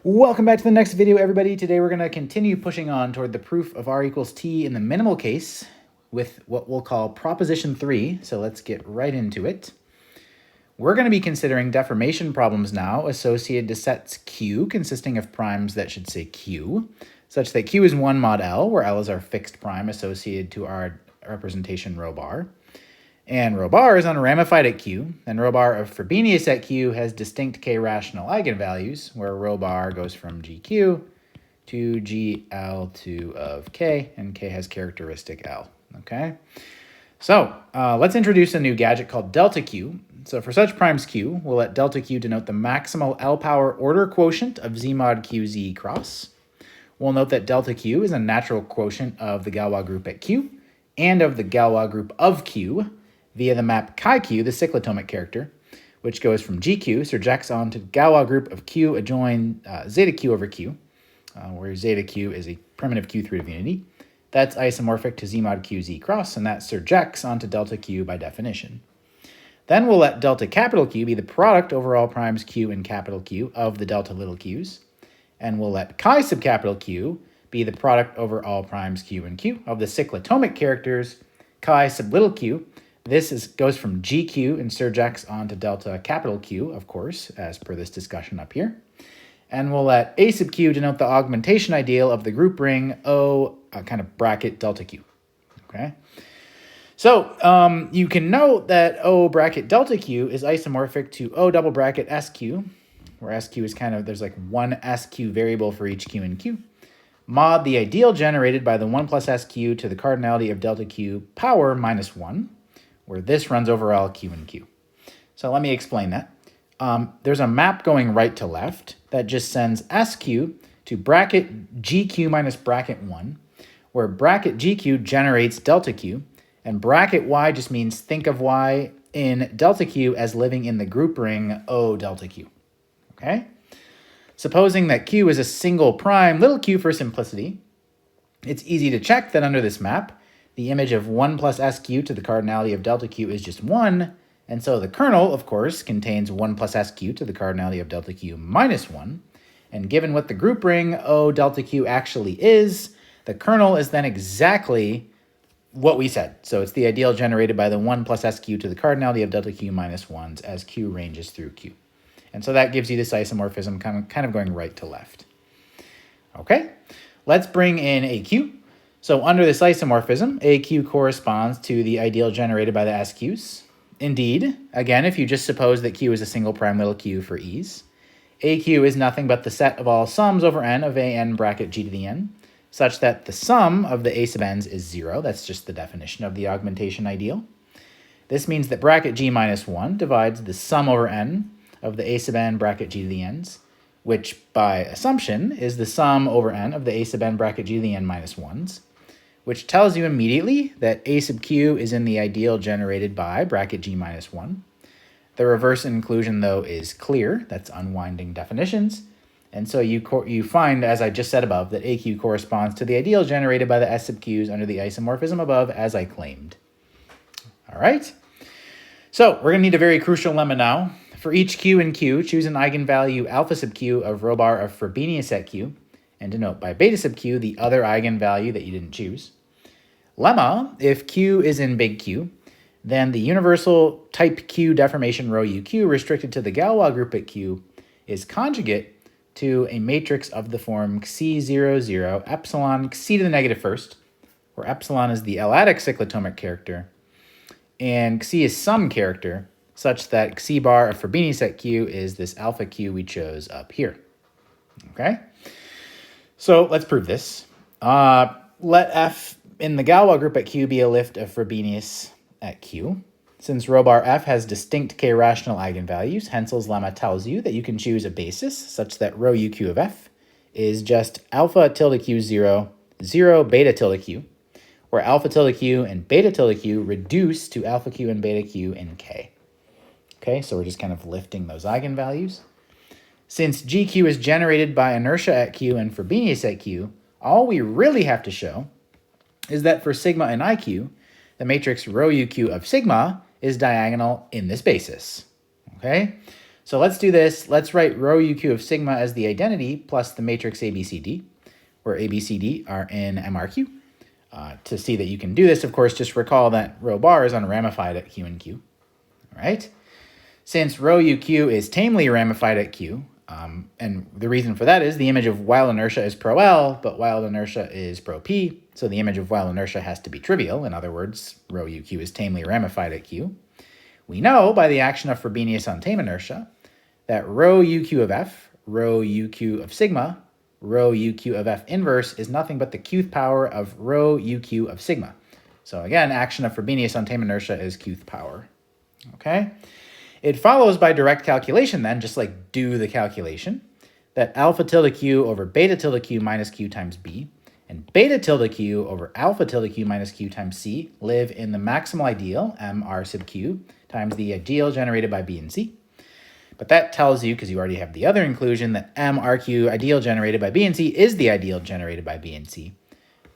Welcome back to the next video, everybody. Today we're going to continue pushing on toward the proof of r equals t in the minimal case with what we'll call proposition 3. So let's get right into it. We're going to be considering deformation problems now associated to sets Q consisting of primes that should say Q, such that Q is 1 mod L, where L is our fixed prime associated to our representation rho bar. And rho bar is unramified at Q, and rho bar of Frobenius at Q has distinct k rational eigenvalues, where rho bar goes from GQ to GL2 of k, and k has characteristic L, okay? So let's introduce a new gadget called delta Q. So for such primes Q, we'll let delta Q denote the maximal L power order quotient of Z mod QZ cross. We'll note that delta Q is a natural quotient of the Galois group at Q and of the Galois group of Q, via the map chi-q, the cyclotomic character, which goes from GQ, surjects onto Galois group of Q adjoin zeta Q over Q, where zeta Q is a primitive Q3 of unity. That's isomorphic to Z mod QZ cross, and that surjects onto delta Q by definition. Then we'll let delta capital Q be the product over all primes Q and capital Q of the delta little q's, and we'll let chi sub capital Q be the product over all primes Q and Q of the cyclotomic characters chi sub little q. This goes from GQ and surjects onto delta capital Q, of course, as per this discussion up here. And we'll let A sub Q denote the augmentation ideal of the group ring O kind of bracket delta Q, okay? So you can note that O bracket delta Q is isomorphic to O double bracket SQ, where SQ is kind of, there's like one SQ variable for each Q and Q, mod the ideal generated by the 1 plus SQ to the cardinality of delta Q power minus 1, where this runs over all Q and Q. So let me explain that. There's a map going right to left that just sends SQ to bracket GQ minus bracket 1, where bracket GQ generates delta Q, and bracket Y just means think of Y in delta Q as living in the group ring O delta Q, okay? Supposing that Q is a single prime little q for simplicity, it's easy to check that under this map, the image of 1 plus SQ to the cardinality of delta Q is just 1, and so the kernel, of course, contains 1 plus SQ to the cardinality of delta Q minus 1, and given what the group ring O delta Q actually is, the kernel is then exactly what we said. So it's the ideal generated by the 1 plus SQ to the cardinality of delta Q minus 1s as Q ranges through Q. And so that gives you this isomorphism kind of going right to left. Okay, let's bring in AQ. So under this isomorphism, AQ corresponds to the ideal generated by the SQs. Indeed, again, if you just suppose that Q is a single prime little q for ease, AQ is nothing but the set of all sums over n of an bracket g to the n, such that the sum of the a sub n's is 0. That's just the definition of the augmentation ideal. This means that bracket g minus 1 divides the sum over n of the a sub n bracket g to the n's, which by assumption is the sum over n of the a sub n bracket g to the n minus 1s, which tells you immediately that a sub q is in the ideal generated by bracket g minus 1. The reverse inclusion, though, is clear. That's unwinding definitions. And so you find, as I just said above, that AQ corresponds to the ideal generated by the S sub q's under the isomorphism above, as I claimed. All right? So we're going to need a very crucial lemma now. For each q and q, choose an eigenvalue alpha sub q of rho bar of Frobenius at q, and denote by beta sub q the other eigenvalue that you didn't choose. Lemma, if q is in big Q, then the universal type Q deformation rho uq restricted to the Galois group at Q is conjugate to a matrix of the form xi0, 0, epsilon xi to the negative first, where epsilon is the L-adic cyclotomic character, and xi is some character, such that xi bar of Frobenius at Q is this alpha Q we chose up here. Okay? So let's prove this. Let F in the Galois group at Q be a lift of Frobenius at Q. Since rho bar F has distinct k rational eigenvalues, Hensel's lemma tells you that you can choose a basis such that rho uq of F is just alpha tilde q 0, 0 beta tilde q, where alpha tilde q and beta tilde q reduce to alpha q and beta q in k. Okay, so we're just kind of lifting those eigenvalues. Since GQ is generated by inertia at Q and Frobenius at Q, all we really have to show is that for sigma and IQ, the matrix rho uq of sigma is diagonal in this basis. Okay, So let's do this. Let's write rho UQ of sigma as the identity plus the matrix ABCD, where ABCD are in MRQ. To see that you can do this, of course, just recall that rho bar is unramified at Q and Q. All right? Since rho UQ is tamely ramified at Q, and the reason for that is the image of wild inertia is pro L, but wild inertia is pro P, so the image of wild inertia has to be trivial. In other words, rho UQ is tamely ramified at Q. We know by the action of Frobenius on tame inertia that rho UQ of F, rho UQ of sigma, rho UQ of F inverse is nothing but the qth power of rho UQ of sigma. So again, action of Frobenius on tame inertia is qth power. Okay? It follows by direct calculation then, just like do the calculation, that alpha tilde q over beta tilde q minus q times b and beta tilde q over alpha tilde q minus q times c live in the maximal ideal, m r sub q, times the ideal generated by b and c. But that tells you, because you already have the other inclusion, that m r q ideal generated by b and c is the ideal generated by b and c.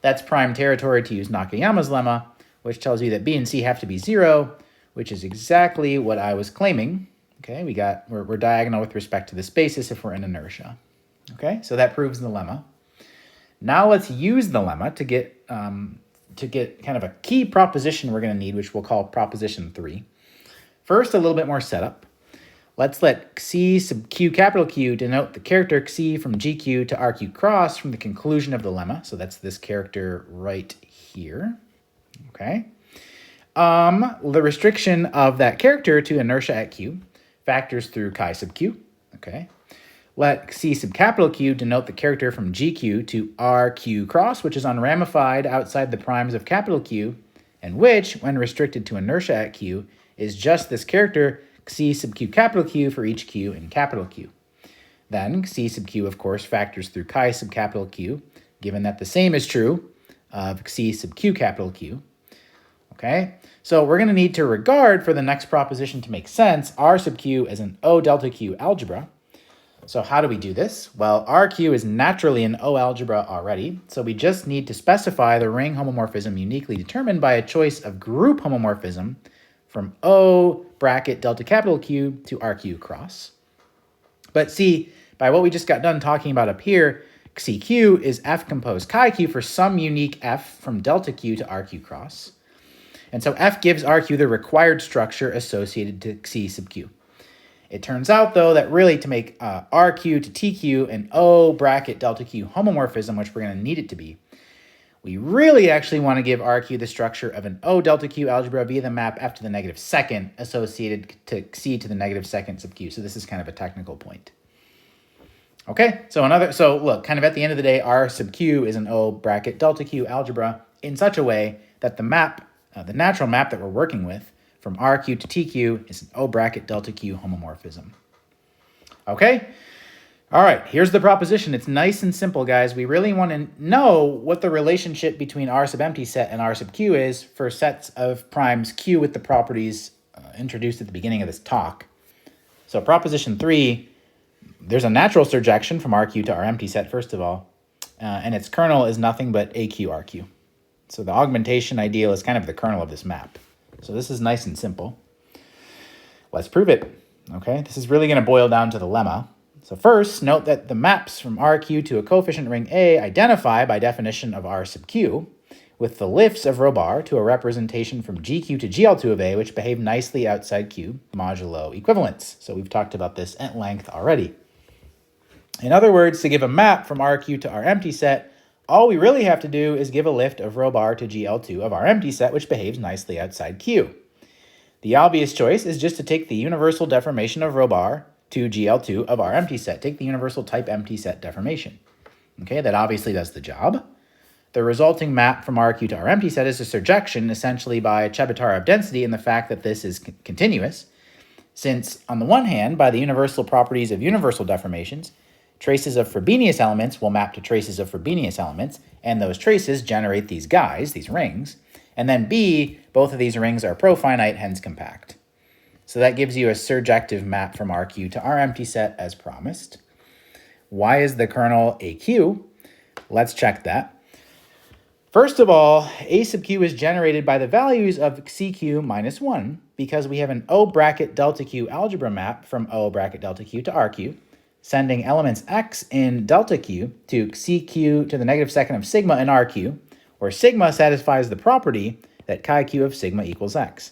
That's prime territory to use Nakayama's lemma, which tells you that b and c have to be 0, which is exactly what I was claiming. Okay, we're diagonal with respect to this basis if we're in inertia. Okay, so that proves the lemma. Now let's use the lemma to get kind of a key proposition we're going to need, which we'll call proposition 3. First, a little bit more setup. Let's let C sub q capital Q denote the character Xi from GQ to RQ cross from the conclusion of the lemma. So that's this character right here. Okay. The restriction of that character to inertia at Q factors through chi sub Q. Okay. Let C sub capital Q denote the character from GQ to RQ cross, which is unramified outside the primes of capital Q, and which, when restricted to inertia at Q, is just this character C sub Q capital Q for each Q in capital Q. Then C sub Q, of course, factors through chi sub capital Q, given that the same is true of C sub Q capital Q. Okay, so we're going to need to regard, for the next proposition to make sense, R sub Q as an O delta Q algebra. So how do we do this? Well, RQ is naturally an O algebra already, so we just need to specify the ring homomorphism uniquely determined by a choice of group homomorphism from O bracket delta capital Q to RQ cross. But see, by what we just got done talking about up here, CQ is F composed chi Q for some unique F from delta Q to RQ cross. And so F gives RQ the required structure associated to C sub Q. It turns out, though, that really to make RQ to TQ an O bracket delta Q homomorphism, which we're going to need it to be, we really actually want to give RQ the structure of an O delta Q algebra via the map F to the negative second associated to C to the negative second sub Q. So this is kind of a technical point. Okay, so look, kind of at the end of the day, R sub Q is an O bracket delta Q algebra in such a way that the map, the natural map that we're working with from RQ to TQ is an O bracket delta Q homomorphism. Okay? All right, here's the proposition. It's nice and simple, guys. We really want to know what the relationship between R sub empty set and R sub Q is for sets of primes Q with the properties introduced at the beginning of this talk. So proposition 3, there's a natural surjection from RQ to R empty set, first of all, and its kernel is nothing but AQRQ. So the augmentation ideal is kind of the kernel of this map. So this is nice and simple. Let's prove it. Okay, this is really going to boil down to the lemma. So first, note that the maps from RQ to a coefficient ring A identify, by definition of R sub Q, with the lifts of rho bar to a representation from GQ to GL2 of A, which behave nicely outside Q, modulo equivalence. So we've talked about this at length already. In other words, to give a map from RQ to R empty set, all we really have to do is give a lift of rho bar to GL2 of R empty set, which behaves nicely outside Q. The obvious choice is just to take the universal deformation of rho bar to GL2 of R empty set. Take the universal type empty set deformation. Okay, that obviously does the job. The resulting map from RQ to R empty set is a surjection essentially by Chebytarov density in the fact that this is continuous, since on the one hand, by the universal properties of universal deformations, traces of Frobenius elements will map to traces of Frobenius elements, and those traces generate these guys, these rings, and then B, both of these rings are profinite, hence compact. So that gives you a surjective map from RQ to R empty set as promised. Why is the kernel AQ? Let's check that. First of all, A sub q is generated by the values of CQ minus 1 because we have an O bracket delta Q algebra map from O bracket delta Q to RQ, sending elements x in delta Q to CQ to the negative second of sigma in RQ, where sigma satisfies the property that chi q of sigma equals x.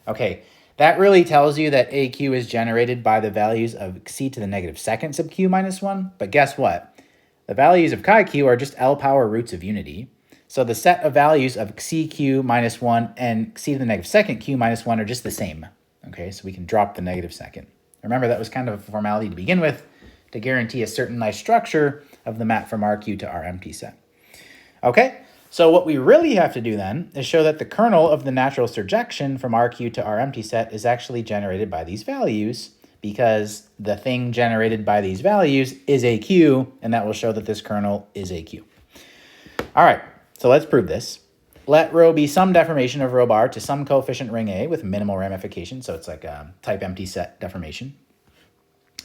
Okay, that really tells you that AQ is generated by the values of c to the negative second sub q minus 1, but guess what? The values of chi q are just L power roots of unity. So the set of values of cq minus 1 and c to the negative second q minus 1 are just the same. Okay, so we can drop the negative second. Remember, that was kind of a formality to begin with to guarantee a certain nice structure of the map from RQ to our empty set. Okay, so what we really have to do then is show that the kernel of the natural surjection from RQ to our empty set is actually generated by these values, because the thing generated by these values is AQ, and that will show that this kernel is AQ. All right. So let's prove this. Let rho be some deformation of rho bar to some coefficient ring A with minimal ramification. So it's like a type empty set deformation.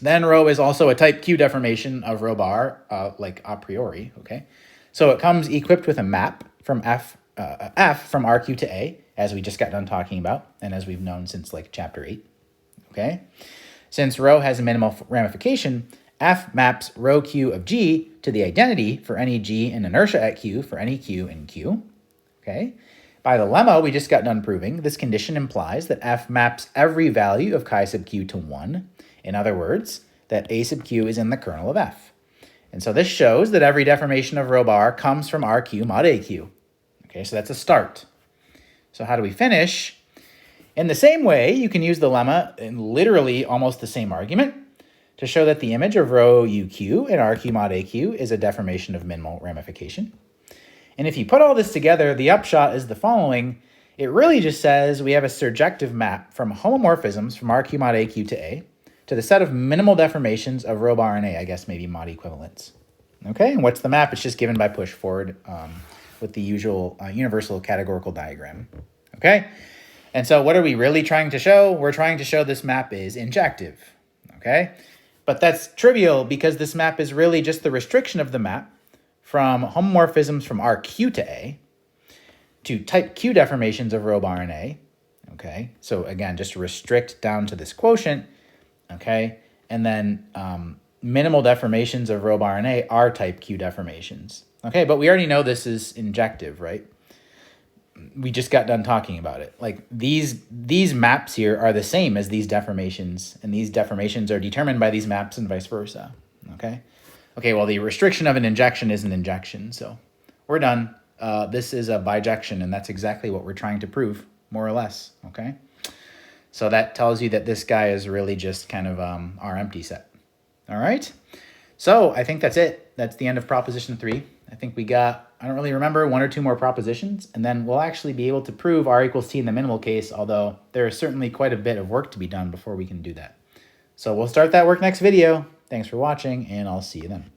Then rho is also a type Q deformation of rho bar, like a priori, okay? So it comes equipped with a map from F from RQ to A, as we just got done talking about, and as we've known since like chapter 8, okay? Since rho has a minimal ramification, F maps rho Q of G to the identity for any G in inertia at Q for any Q in Q. Okay. By the lemma we just got done proving, this condition implies that F maps every value of chi sub Q to 1. In other words, that A sub Q is in the kernel of F. And so this shows that every deformation of rho bar comes from RQ mod AQ. Okay, so that's a start. So how do we finish? In the same way, you can use the lemma in literally almost the same argument to show that the image of rho UQ in RQ mod AQ is a deformation of minimal ramification. And if you put all this together, the upshot is the following. It really just says we have a surjective map from homomorphisms from RQ mod AQ to A to the set of minimal deformations of rho bar and A, I guess maybe mod equivalents. Okay, and what's the map? It's just given by push forward with the usual universal categorical diagram. Okay, and so what are we really trying to show? We're trying to show this map is injective. Okay. But that's trivial because this map is really just the restriction of the map from homomorphisms from RQ to A to type Q deformations of rho bar and A. Okay, so again, just restrict down to this quotient. Okay, and then minimal deformations of rho bar and A are type Q deformations. Okay, but we already know this is injective, right? We just got done talking about it. Like these maps here are the same as these deformations, and these deformations are determined by these maps and vice versa. Okay. Okay, well, the restriction of an injection is an injection, so we're done. This is a bijection, and that's exactly what we're trying to prove, more or less. Okay. So that tells you that this guy is really just kind of our empty set. All right. So I think that's it. That's the end of proposition 3. I think we got, I don't really remember, 1 or 2 more propositions, and then we'll actually be able to prove R equals T in the minimal case, although there is certainly quite a bit of work to be done before we can do that. So we'll start that work next video. Thanks for watching, and I'll see you then.